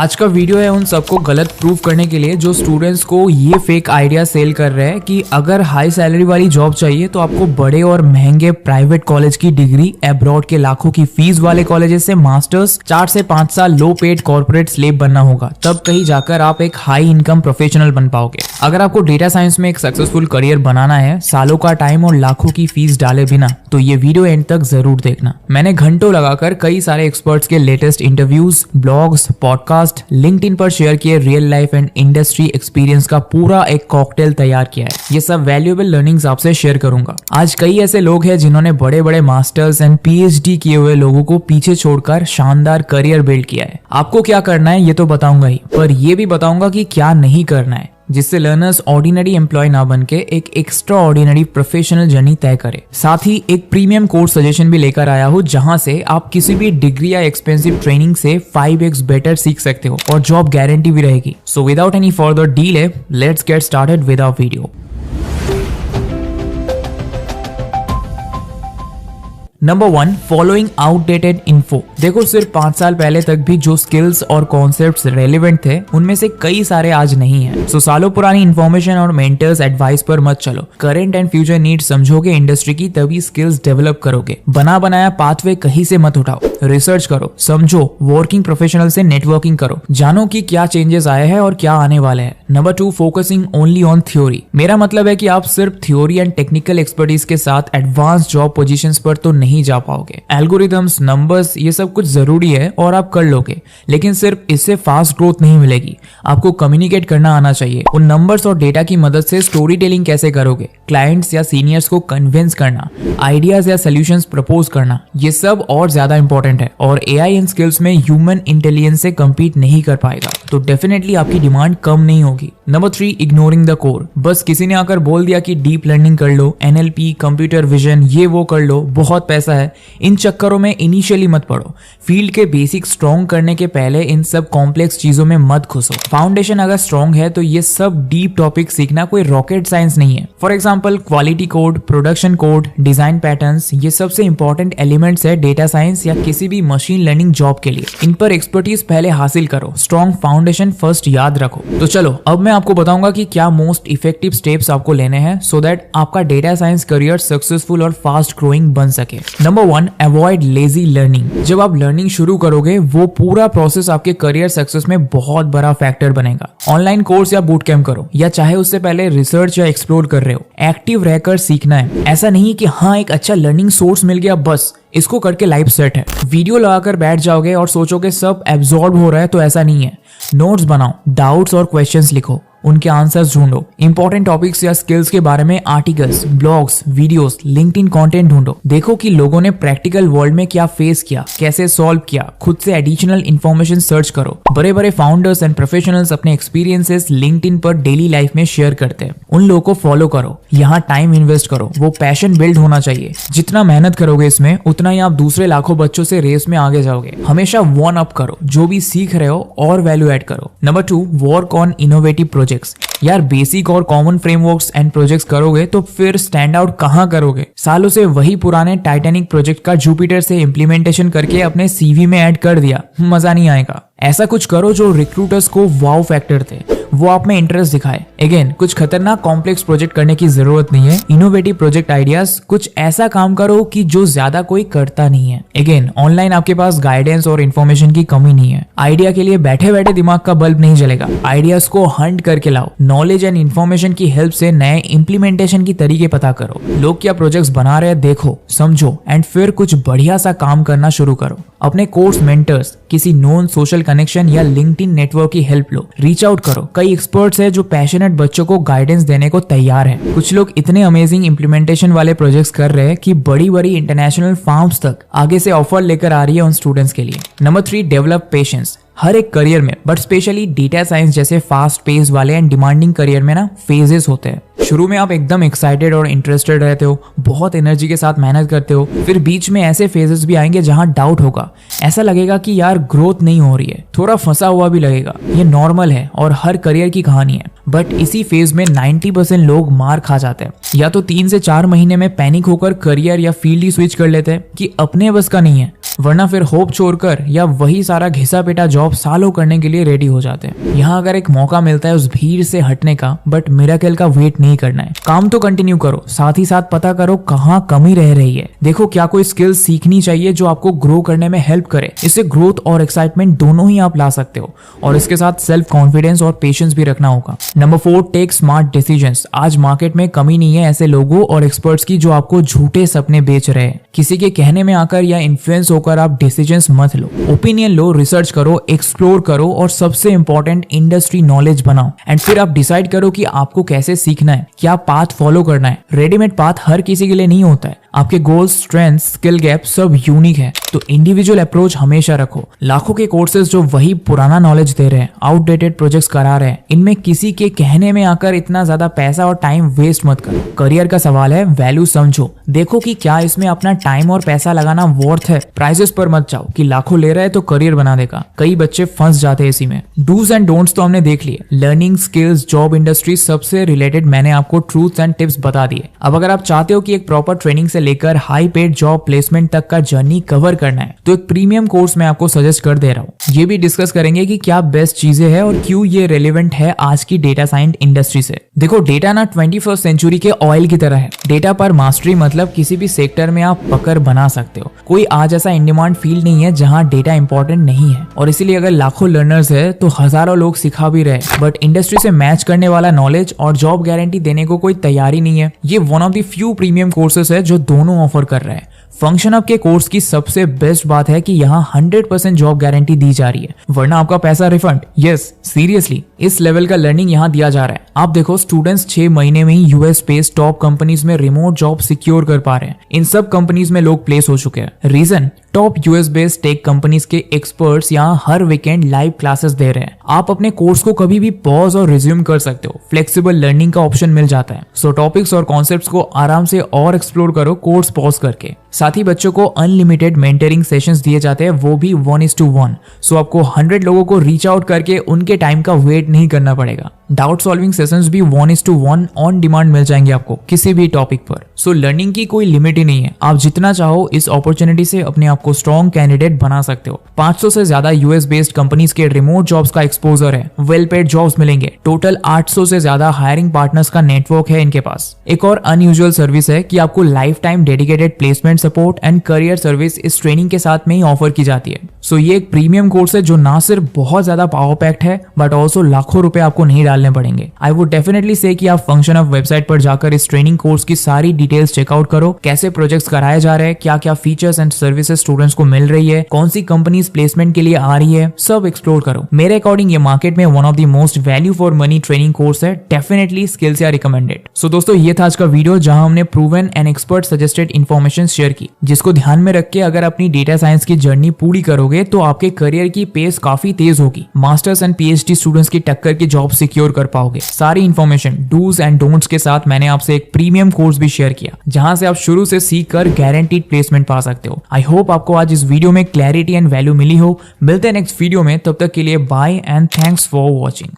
आज का वीडियो है उन सबको गलत प्रूव करने के लिए जो स्टूडेंट्स को ये फेक आइडिया सेल कर रहे हैं कि अगर हाई सैलरी वाली जॉब चाहिए तो आपको बड़े और महंगे प्राइवेट कॉलेज की डिग्री, अब्रॉड के लाखों की फीस वाले कॉलेजेस से मास्टर्स, 4 से 5 साल लो पेड कॉर्पोरेट स्लेव बनना होगा, तब कहीं जाकर आप एक हाई इनकम प्रोफेशनल बन पाओगे। अगर आपको डेटा साइंस में एक सक्सेसफुल करियर बनाना है, सालों का टाइम और लाखों की फीस डाले बिना, तो ये वीडियो एंड तक जरूर देखना। मैंने घंटों लगाकर कई सारे एक्सपर्ट्स के latest interviews, blogs, podcast, LinkedIn पर शेयर किए real life and industry experience का पूरा एक कॉकटेल तैयार किया है। ये सब वैल्यूएबल लर्निंग्स आपसे शेयर करूंगा। आज कई ऐसे लोग हैं जिन्होंने बड़े बड़े मास्टर्स एंड पीएचडी किए हुए लोगों को पीछे छोड़कर शानदार करियर बिल्ड किया है। आपको क्या करना है ये तो बताऊंगा ही, पर ये भी बताऊंगा कि क्या नहीं करना है, जिससे लर्नर्स ऑर्डिनरी एम्प्लॉय ना बनके एक एक्स्ट्रा ऑर्डिनरी प्रोफेशनल जर्नी तय करे। साथ ही एक प्रीमियम कोर्स सजेशन भी लेकर आया हूँ, जहां से आप किसी भी डिग्री या एक्सपेंसिव ट्रेनिंग से 5x बेटर सीख सकते हो और जॉब गारंटी भी रहेगी। So without any further delay, let's get started with our video. Number 1, following outdated info. देखो, सिर्फ 5 साल पहले तक भी जो स्किल्स और कॉन्सेप्ट्स रेलेवेंट थे, उनमें से कई सारे आज नहीं है। सो सालों पुरानी इन्फॉर्मेशन और मेंटर्स एडवाइस पर मत चलो। करंट एंड फ्यूचर नीड समझोगे इंडस्ट्री की, तभी स्किल्स डेवलप करोगे। बना बनाया पाथवे कहीं से मत उठाओ। रिसर्च करो, समझो, वर्किंग प्रोफेशनल से नेटवर्किंग करो, जानो कि क्या चेंजेस आए हैं और क्या आने वाले हैं। Number 2, focusing only on theory. मेरा मतलब है कि आप सिर्फ थ्योरी एंड टेक्निकल एक्सपर्टीज के साथ एडवांस जॉब पोजीशंस पर तो नहीं जा पाओगे। एल्गोरिथम्स, नंबर्स, ये सब कुछ जरूरी है और आप कर लोगे, लेकिन सिर्फ इससे फास्ट ग्रोथ नहीं मिलेगी। आपको कम्युनिकेट करना आना चाहिए। उन नंबर्स और डेटा की मदद से स्टोरी टेलिंग कैसे करोगे, क्लाइंट्स या सीनियर्स को कन्विंस करना, आइडियाज या सोल्यूशंस प्रपोज करना, ये सब और ज्यादा इंपॉर्टेंट है। और एआई इन स्किल्स में ह्यूमन इंटेलिजेंस से कम्पीट नहीं कर पाएगा, तो डेफिनेटली आपकी डिमांड कम नहीं होगी। Number 3, ignoring the core. बस किसी ने आकर बोल दिया कि डीप लर्निंग कर लो, एनएलपी, कंप्यूटर विजन, ये वो कर लो, बहुत पैसा है, इन चक्करों में इनिशियली मत पड़ो। फील्ड के बेसिक स्ट्रॉन्ग करने के पहले इन सब कॉम्प्लेक्स चीजों में मत घुसो। फाउंडेशन अगर स्ट्रॉन्ग है तो ये सब डीप टॉपिक सीखना कोई रॉकेट साइंस नहीं है। For example, quality code, production code, design patterns, ये सबसे इंपॉर्टेंट एलिमेंट्स है डेटा साइंस या किसी भी मशीन लर्निंग जॉब के लिए। इन पर एक्सपर्टीज पहले हासिल करो, स्ट्रॉन्ग फाउंडेशन फर्स्ट याद रखो। तो चलो, अब मैं आपको बताऊंगा कि क्या मोस्ट इफेक्टिव स्टेप्स आपको लेने हैं सो दैट आपका डेटा साइंस करियर सक्सेसफुल और फास्ट ग्रोइंग बन सके। Number 1, avoid lazy learning. जब आप लर्निंग शुरू करोगे, वो पूरा प्रोसेस आपके करियर सक्सेस में बहुत बड़ा फैक्टर बनेगा। ऑनलाइन कोर्स या बूट कैंप करो, या चाहे उससे पहले रिसर्च या एक्सप्लोर कर रहे हो, एक्टिव रहकर सीखना है। ऐसा नहीं कि हाँ एक अच्छा लर्निंग सोर्स मिल गया बस इसको करके लाइफ सेट है। वीडियो लगाकर बैठ जाओगे और सोचोगे सब एब्जॉर्ब हो रहा है, तो ऐसा नहीं है। नोट्स बनाओ, डाउट्स और क्वेश्चंस लिखो, उनके आंसर्स ढूंढो, इंपॉर्टेंट टॉपिक्स या स्किल्स के बारे में articles, blogs, videos, LinkedIn content ढूंढो। देखो कि लोगों ने प्रैक्टिकल वर्ल्ड में क्या फेस किया, कैसे सॉल्व किया। खुद से एडिशनल इंफॉर्मेशन सर्च करो। बड़े बड़े फाउंडर्स एंड प्रोफेशनल्स अपने एक्सपीरियंसेस लिंक्डइन पर डेली लाइफ में शेयर करते हैं, उन लोगों को फॉलो करो। यहाँ टाइम इन्वेस्ट करो, वो पैशन बिल्ड होना चाहिए। जितना मेहनत करोगे इसमें, उतना ही आप दूसरे लाखों बच्चों से रेस में आगे जाओगे। हमेशा वन अप करो, जो भी सीख रहे हो और वैल्यू ऐड करो। Number 2, work on innovative projects. यार, बेसिक और कॉमन फ्रेमवर्क्स एंड प्रोजेक्ट्स करोगे तो फिर स्टैंड आउट कहाँ करोगे? सालों से वही पुराने टाइटैनिक प्रोजेक्ट का जुपिटर से इम्प्लीमेंटेशन करके अपने सीवी में ऐड कर दिया, मजा नहीं आएगा। ऐसा कुछ करो जो रिक्रूटर्स को वाव फैक्टर थे, वो आप में इंटरेस्ट दिखाए। अगेन, कुछ खतरनाक कॉम्प्लेक्स प्रोजेक्ट करने की जरूरत नहीं है। इनोवेटिव प्रोजेक्ट आइडियाज, कुछ ऐसा काम करो कि जो ज्यादा कोई करता नहीं है। अगेन, ऑनलाइन आपके पास गाइडेंस और इन्फॉर्मेशन की कमी नहीं है। आइडिया के लिए बैठे बैठे दिमाग का बल्ब नहीं जलेगा। आइडियाज को हंट करके लाओ। नॉलेज एंड इन्फॉर्मेशन की हेल्प से नए इम्प्लीमेंटेशन की तरीके पता करो। लोग क्या प्रोजेक्ट्स बना रहे हैं देखो, समझो, एंड फिर कुछ बढ़िया सा काम करना शुरू करो। अपने कोर्स मेंटर्स, किसी नोन सोशल कनेक्शन या लिंक्डइन नेटवर्क की हेल्प लो। रीच आउट करो। कई एक्सपर्ट्स हैं जो पैशनेट बच्चों को गाइडेंस देने को तैयार हैं। कुछ लोग इतने अमेजिंग इंप्लीमेंटेशन वाले प्रोजेक्ट्स कर रहे हैं कि बड़ी बड़ी इंटरनेशनल फार्म्स तक आगे से ऑफर लेकर आ रही है उन स्टूडेंट्स के लिए। Number 3, develop patience. हर एक करियर में, बट स्पेशली डेटा साइंस जैसे फास्ट पेस वाले एंड डिमांडिंग करियर में ना फेजेस होते हैं। शुरू में आप एकदम एक्साइटेड और इंटरेस्टेड रहते हो, बहुत एनर्जी के साथ मेहनत करते हो, फिर बीच में ऐसे फेजेस भी आएंगे जहां डाउट होगा, ऐसा लगेगा कि यार ग्रोथ नहीं हो रही है, थोड़ा फंसा हुआ भी लगेगा। ये नॉर्मल है और हर करियर की कहानी है। बट इसी फेज में 90% लोग मार खा जाते हैं, या तो 3 से 4 महीने में पैनिक होकर करियर या फील्ड ही स्विच कर लेते हैं कि अपने बस का नहीं है, वरना फिर होप छोड़कर या वही सारा घिसा पेटा जॉब सालों करने के लिए रेडी हो जाते हैं। यहाँ अगर एक मौका मिलता है उस भीड़ से हटने का, बट मिरेकल का वेट नहीं करना है। काम तो कंटिन्यू करो, साथ ही साथ पता करो कहाँ कमी रह रही है। देखो क्या कोई स्किल सीखनी चाहिए जो आपको ग्रो करने में हेल्प करे। इससे ग्रोथ और एक्साइटमेंट दोनों ही आप ला सकते हो, और इसके साथ सेल्फ कॉन्फिडेंस और पेशेंस भी रखना होगा। Number 4, take smart decisions. आज मार्केट में कमी नहीं है ऐसे लोगों और एक्सपर्ट्स की जो आपको झूठे सपने बेच रहे हैं। किसी के कहने में आकर या इन्फ्लुएंस होकर आप डिसीजंस मत लो। ओपिनियन लो, रिसर्च करो, एक्सप्लोर करो और सबसे इंपॉर्टेंट इंडस्ट्री नॉलेज बनाओ। एंड फिर आप डिसाइड करो कि आपको कैसे सीखना है, क्या पाथ फॉलो करना है। रेडीमेड पाथ हर किसी के लिए नहीं होता है। आपके गोल्स, स्ट्रेंथ्स, स्किल गैप सब यूनिक है, तो इंडिविजुअल अप्रोच हमेशा रखो। लाखों के कोर्सेज जो वही पुराना नॉलेज दे रहे हैं, आउटडेटेड प्रोजेक्ट्स करा रहे हैं, इनमें किसी के कहने में आकर इतना ज्यादा पैसा और टाइम वेस्ट मत करो। करियर का सवाल है, वैल्यू समझो, देखो कि क्या इसमें अपना टाइम और पैसा लगाना वर्थ है। प्राइजेस पर मत जाओ कि लाखों ले रहा है तो करियर बना देगा, कई बच्चे फंस जाते हैं इसी में। डूज एंड डोंट्स तो हमने देख लिए, लर्निंग, स्किल्स, जॉब, इंडस्ट्री सबसे रिलेटेड मैंने आपको ट्रूथ्स एंड टिप्स बता दिए। अब अगर आप चाहते हो कि एक प्रॉपर ट्रेनिंग से लेकर हाई पेड जॉब प्लेसमेंट तक का जर्नी कवर करना है, तो एक प्रीमियम कोर्स मैं आपको सजेस्ट कर दे रहा हूँ। ये भी डिस्कस करेंगे कि क्या बेस्ट चीजें हैं और क्यों ये रेलेवेंट है आज की डेटा साइंस इंडस्ट्री से। देखो डेटा ना 21st सेंचुरी के ऑयल की तरह है। डेटा पर मास्टरी मतलब किसी भी सेक्टर में आप पकड़ बना सकते हो। कोई आज ऐसा इन डिमांड फील्ड नहीं है जहां डेटा इंपॉर्टेंट नहीं है, और इसीलिए अगर लाखों लर्नर्स है तो हजारों लोग सिखा भी रहे, बट इंडस्ट्री से मैच करने वाला नॉलेज और जॉब गारंटी देने को कोई तैयारी नहीं है। ये one of the few premium courses है जो दोनों ऑफर कर रहे हैं। फंक्शन अप के कोर्स की सबसे बेस्ट बात है कि यहाँ 100% जॉब गारंटी दी जा रही है, वरना आपका पैसा रिफंड। यस, सीरियसली इस लेवल का लर्निंग यहाँ दिया जा रहा है। आप देखो स्टूडेंट्स 6 महीने में ही यूएस बेस्ड टॉप कंपनीज में रिमोट जॉब सिक्योर कर पा रहे हैं। इन सब कंपनीज में लोग प्लेस हो चुके हैं। Reason, top US based tech companies के एक्सपर्ट्स यहाँ हर वीकेंड लाइव क्लासेस दे रहे हैं। आप अपने कोर्स को कभी भी पॉज और रिज्यूम कर सकते हो। फ्लेक्सिबल लर्निंग का ऑप्शन मिल जाता है। सो टॉपिक्स और कॉन्सेप्ट्स को आराम से और एक्सप्लोर करो कोर्स पॉज करके। साथ ही बच्चों को अनलिमिटेड मेंटरिंग सेशंस दिए जाते हैं, वो भी 1:1। सो आपको 100 लोगों को रीच आउट करके उनके टाइम का वेट नहीं करना पड़ेगा। डाउट सॉल्विंग सेशंस भी 1:1 ऑन डिमांड मिल जाएंगे आपको किसी भी टॉपिक पर। सो लर्निंग की कोई लिमिट ही नहीं है। आप जितना चाहो इस अपॉर्चुनिटी से अपने आप को स्ट्रॉन्ग कैंडिडेट बना सकते हो। 500 से ज्यादा यूएस बेस्ड कंपनीज के रिमोट जॉब्स का एक्सपोजर है। वेल पेड जॉब्स मिलेंगे। टोटल 800 से ज्यादा हायरिंग पार्टनर्स का नेटवर्क है इनके पास। एक और अनयूजुअल सर्विस है कि आपको life time dedicated placement support and career service इस ट्रेनिंग के साथ में ही ऑफर की जाती है। सो ये एक प्रीमियम कोर्स है जो ना सिर्फ बहुत ज्यादा पावर पैक्ड है, बट ऑल्सो लाखों रुपए आपको नहीं डालने पड़ेंगे। आई वुड डेफिनेटली से कि आप फंक्शन ऑफ वेबसाइट पर जाकर इस ट्रेनिंग कोर्स की सारी डिटेल्स चेकआउट करो। कैसे प्रोजेक्ट्स कराए जा रहे हैं, क्या क्या फीचर्स एंड सर्विसेज स्टूडेंट्स को मिल रही है, कौन सी कंपनीज प्लेसमेंट के लिए आ रही है, सब एक्सप्लोर करो। मेरे अकॉर्डिंग ये मार्केट में one of the most value for money training course है। डेफिनेटली स्किल्स या रिकमेंडेड। सो दोस्तों ये था आज का वीडियो जहां हमने proven and expert suggested information share की, जिसको ध्यान में रख के अगर अपनी डेटा साइंस की जर्नी पूरी करोगे तो आपके करियर की पेस काफी तेज होगी। मास्टर्स एंड पीएचडी स्टूडेंट्स की टक्कर की जॉब सिक्योर कर पाओगे। सारी इन्फॉर्मेशन डूज एंड डोंट्स के साथ मैंने आपसे एक प्रीमियम कोर्स भी शेयर किया, जहां से आप शुरू से सीख कर गारंटीड प्लेसमेंट पा सकते हो। आई होप आपको आज इस वीडियो में क्लैरिटी एंड वैल्यू मिली हो। मिलते हैं नेक्स्ट वीडियो में, तब तक के लिए bye and thanks for watching.